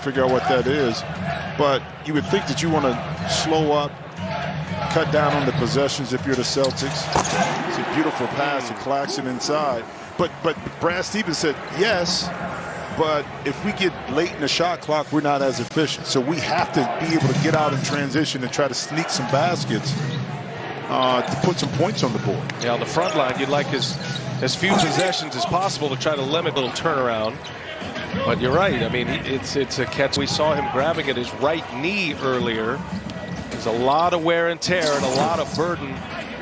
figure out what that is. But you would think that you want to slow up, cut down on the possessions if you're the Celtics. It's a beautiful pass to Claxton inside. But Brad Stevens said, yes, but if we get late in the shot clock, we're not as efficient. So we have to be able to get out in transition and try to sneak some baskets to put some points on the board. Yeah, on the front line, you'd like as few possessions as possible to try to limit a little turnaround. But you're right. I mean, it's a catch. We saw him grabbing at his right knee earlier. There's a lot of wear and tear and a lot of burden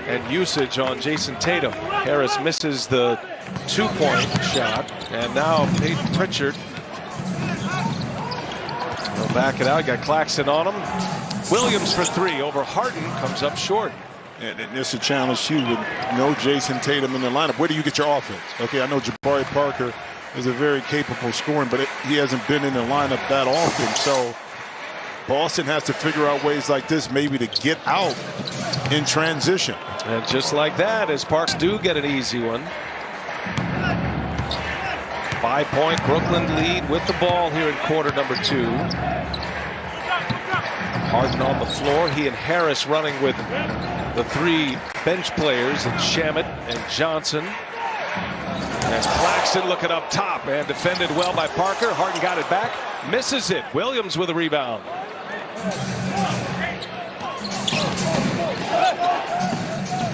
and usage on Jason Tatum. Harris misses the two-point shot, and now Peyton Pritchard will back it out. Got Claxton on him. Williams for three over Harden, comes up short. And it's a challenge too with no Jason Tatum in the lineup. Where do you get your offense? Okay, I know Jabari Parker is a very capable scorer, but he hasn't been in the lineup that often. So Boston has to figure out ways like this maybe to get out in transition. And just like that, as Parks do get an easy one. 5-point Brooklyn lead with the ball here in quarter number 2. Harden on the floor. He and Harris running with the 3 bench players, and Shamet and Johnson. As Claxton looking up top and defended well by Parker. Harden got it back, misses it. Williams with a rebound.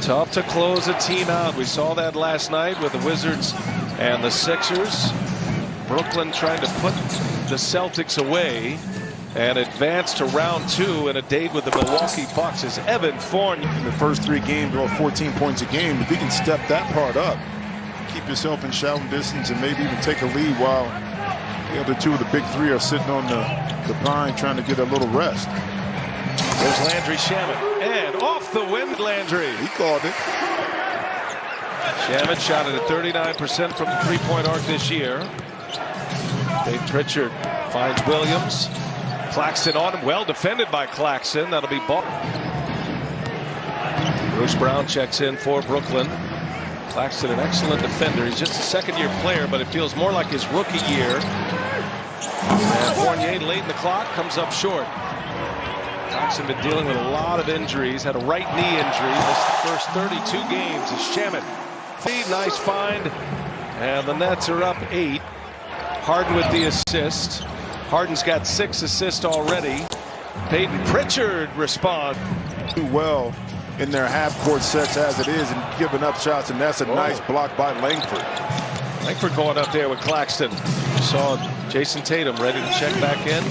Tough to close a team out. We saw that last night with the Wizards and the Sixers. Brooklyn trying to put the Celtics away and advance to round 2 in a date with the Milwaukee Bucks as Evan Fournier. In the first 3 games, about 14 points a game. If you can step that part up, keep yourself in shouting distance and maybe even take a lead while the other 2 of the big 3 are sitting on the pine trying to get a little rest. There's Landry Shamet, and off the wind Landry. He called it. Shamet shot it at 39% from the 3-point arc this year. Dave Pritchard finds Williams. Claxton on him, well defended by Claxton. That'll be ball. Bruce Brown checks in for Brooklyn. Claxton, an excellent defender. He's just a second-year player, but it feels more like his rookie year. And Fournier late in the clock comes up short. Claxton been dealing with a lot of injuries. Had a right knee injury. Missed the first 32 games. As Shamet, nice find, and the Nets are up 8. Harden with the assist. Harden's got 6 assists already. Peyton Pritchard responds. Do well in their half-court sets as it is and giving up shots, and that's a nice block by Langford. Langford going up there with Claxton. Saw Jason Tatum ready to check back in.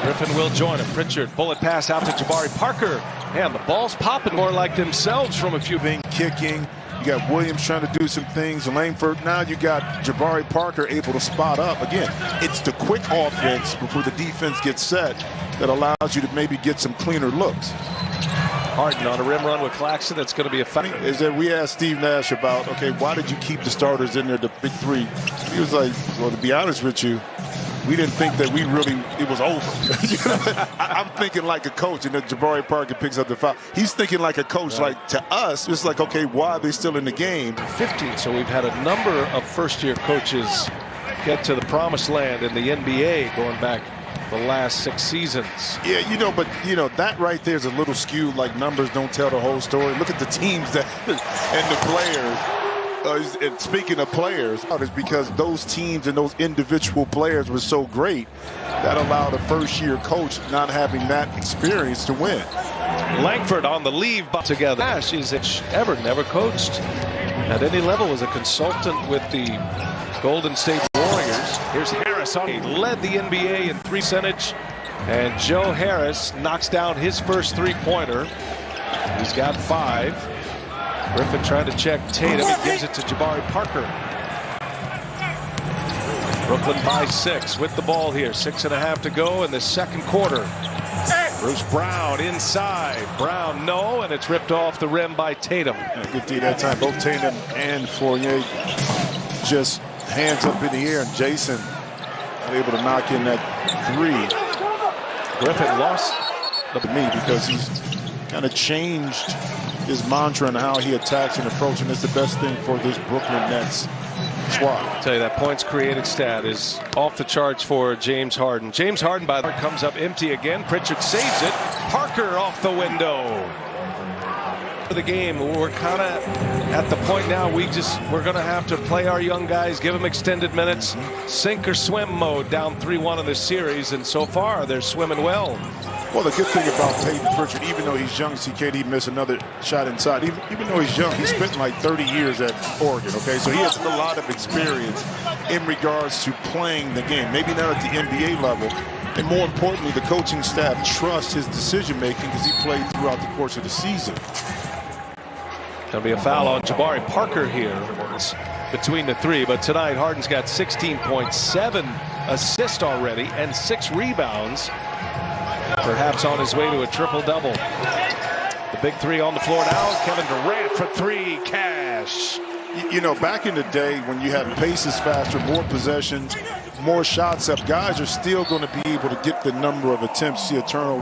Griffin will join him. Pritchard, bullet pass out to Jabari Parker. And the ball's popping more like themselves from a few. Kicking. You got Williams trying to do some things. Langford. Now you got Jabari Parker able to spot up. Again, it's the quick offense before the defense gets set that allows you to maybe get some cleaner looks. Harden on a rim run with Claxton. That's going to be a fight. Is that we asked Steve Nash about, okay, why did you keep the starters in there, the big 3? He was like, well, to be honest with you, we didn't think that it was over. I'm thinking like a coach, and then Jabari Parker picks up the foul. He's thinking like a coach. Right. Like to us, it's like, okay, why are they still in the game? 15, so we've had a number of first-year coaches get to the promised land in the NBA going back the last 6 seasons. Yeah, but that right there is a little skewed. Like numbers don't tell the whole story. Look at the teams and the players. And speaking of players, it's because those teams and those individual players were so great that allowed a first-year coach not having that experience to win. Langford on the leave together. Nash is ever never coached at any level, as a consultant with the Golden State Warriors. Here's Harris on. He led the NBA in 3 percentage, and Joe Harris knocks down his first 3-pointer. He's got 5. Griffin trying to check Tatum. He gives it to Jabari Parker. Brooklyn by 6 with the ball here. 6.5 to go in the second quarter. Bruce Brown inside. Brown no, and it's ripped off the rim by Tatum. Yeah, good D that time. Both Tatum and Fournier just hands up in the air, and Jason able to knock in that 3. Griffin lost to me because he's kind of changed his mantra and how he attacks and approaches, and it's the best thing for this Brooklyn Nets That's why. I'll tell you, that points created stat is off the charts for James Harden. James Harden, by the way, comes up empty again. Pritchard saves it. Parker off the window. For the game, we're kind of at the point now we're going to have to play our young guys, give them extended minutes, sink or swim mode, down 3-1 in this series, and so far they're swimming well. Well, the good thing about Peyton Pritchard, even though he's young, CK, he missed another shot inside. Even though he's young, he spent like 30 years at Oregon, okay? So he has a lot of experience in regards to playing the game. Maybe not at the NBA level. And more importantly, the coaching staff trusts his decision-making because he played throughout the course of the season. There'll be a foul on Jabari Parker here between the three. But tonight, Harden's got 16.7 assists already and 6 rebounds. Perhaps on his way to a triple-double. The big three on the floor now. Kevin Durant for 3. Cash. You know, back in the day when you had pace is faster, more possessions, more shots up, guys are still going to be able to get the number of attempts, see a turnover.